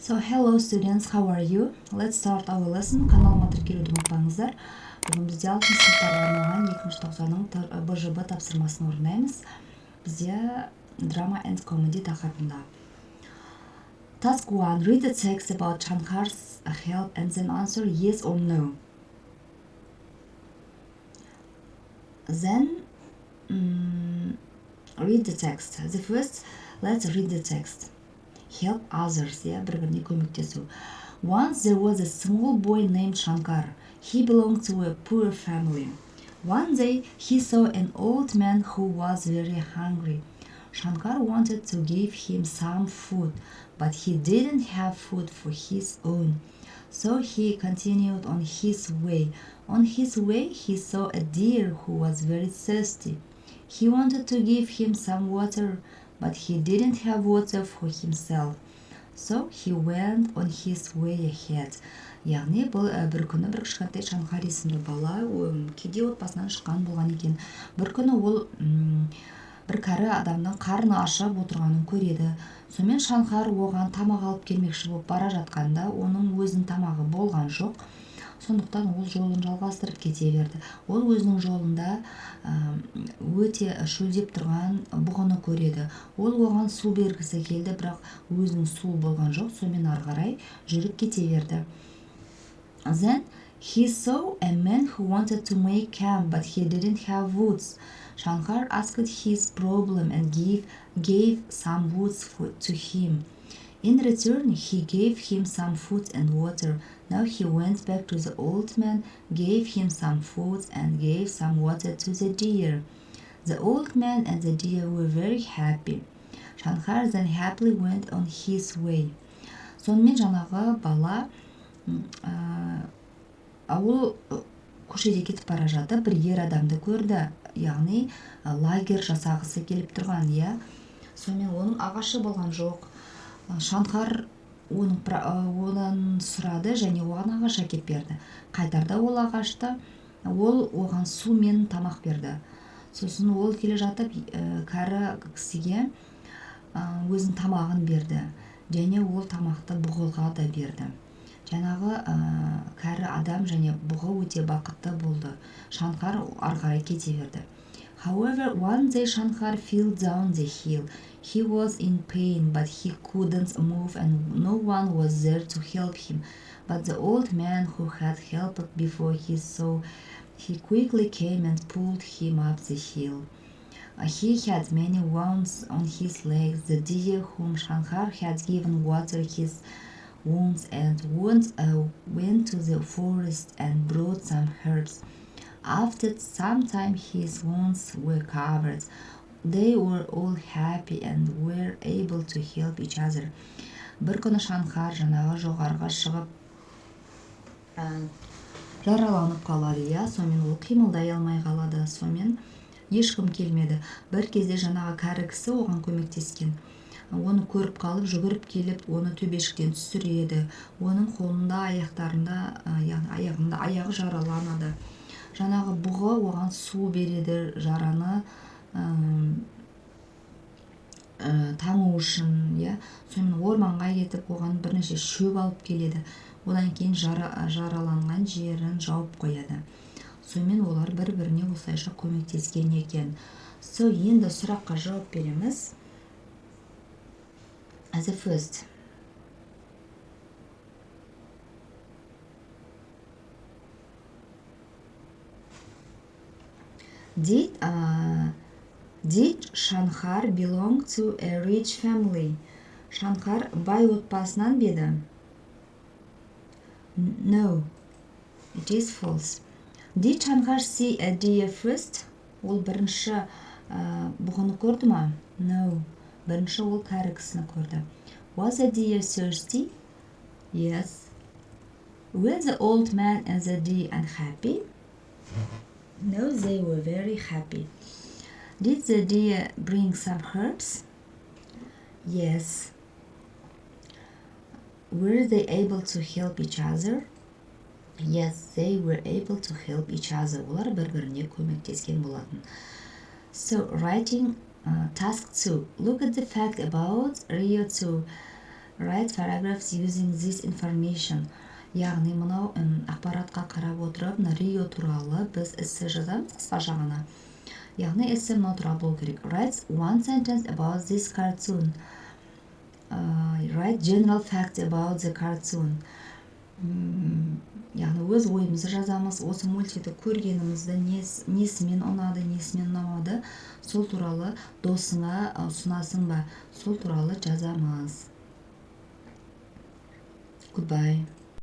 So, hello students, how are you? Let's start our lesson. Каналыма тіркелуді ұмытпаңыздар. Бүгін бізде алтын сыныптарға арналған 2090-ның БЖБ тапсырмасын орындаймыз. Бізде drama and comedy тақырыбында. Task 1. Read the text about Shankar's help and then answer yes or no. Then read the text. The first, let's read the text. Help others, бір-біріне көмектесу. Once there was a small boy named Shankar. He belonged to a poor family. One day he saw an old man who was very hungry. Shankar wanted to give him some food, but he didn't have food for his own. So he continued on his way. On his way he saw a deer who was very thirsty. He wanted to give him some water, but he didn't have water for himself. So he went on his way ahead. Яғни бұл бір күні бір кішкентай Шанкар есімді бала кедей отбасынан шыққан болған екен. Бір күні ол бір кәрі адамның қарны ашып отырғанын көреді. Сонымен Шанкар оған тамақ алып келмекші болып бара жатқанда оның өзінің тамағы болған жоқ. Сондықтан ол жолын жалғастырып кете берді. Ол өзінің жолында өте шөлдеп тұрған бұғыны көреді. Ол оған су бергісі келді, бірақ өзінің су болған жоқ. Сонымен ары қарай жүріп кете берді. Then he saw a man who wanted to make camp, but he didn't have woods. Shankar asked his problem and gave some woods to him. In return, he gave him some food and water. Now he went back to the old man, gave him some food and gave some water to the deer. The old man and the deer were very happy. Shankar then happily went on his way. Сонымен жаңағы бала ауыл көшеде кетіп бара жатып бір ер адамды көрді. Яғни лагерь жасағысы келіп тұрған, Сонымен оның ағашы болған жоқ. Шанкар одан сұрады және оған ағаш әкеп берді. Қайтарда ол ағашты, ол оған су мен тамақ берді. Сосын ол келе жатып кәрі кісіге өзінің тамағын берді. Және ол тамақты бұғыға да берді. Жаңағы кәрі адам және бұғы өте бақытты болды. Шанкар ары қарай кете берді. However, one day Shankar fell down the hill. He was in pain, but he couldn't move and no one was there to help him. But the old man who had helped before he quickly came and pulled him up the hill. He had many wounds on his legs. The deer whom Shankar had given watered his wounds and went to the forest and brought some herbs. After some time his wounds were covered. They were all happy and were able to help each other. Бір күні Шанкар жаңағы жоғарыға шығып жараланып қалады, Сонымен ол қимылдай алмай қалады. Сонымен ешкім келмеді. Бір кезде жаңағы кәрі кісі оған көмектескен. Оны көріп қалып, жүгіріп келіп, оны төбешіктен түсіреді. Оның қолында, аяғында аяғы жараланады. Жаңағы бұғы оған су береді, жараны таңу үшін, Сонымен орманға кетіп, оған бірнеше шөп алып келеді. Одан кейін жараланған жерін жауып қояды. Сонымен олар бір-біріне осылайша көмектескен екен. Енді сұраққа жауап береміз. The first. Did Shankar belong to a rich family? Shankar бай отбасынан беді? No, it is false. Did Shankar see a deer first? Ол бірінші бұғыны көрді ма? No, бірінші ол кәрі кісіні көрді. Was the deer thirsty? Yes. Were the old man and the deer unhappy? No, they were very happy. Did the deer bring some herbs? Yes. Were they able to help each other? Yes, they were able to help each other. Олар бір-біріне көмектескен болатын. So, writing task 2. Look at the fact about Rio 2. Write paragraphs using this information. Яғни мынау ақпаратқа қарап отырып, Рио туралы біз эссе жазамыз қысқаша ғана. Яғни эссе мынау туралы болу керек. Write one sentence about this cartoon. Write general facts about the cartoon. Яғни өз ойымызды жазамыз, осы мультикті көргенімізді, несімен ұнады, несімен ұнамады, сол туралы досыңа ұсынасың ба, сол туралы жазамыз. Goodbye.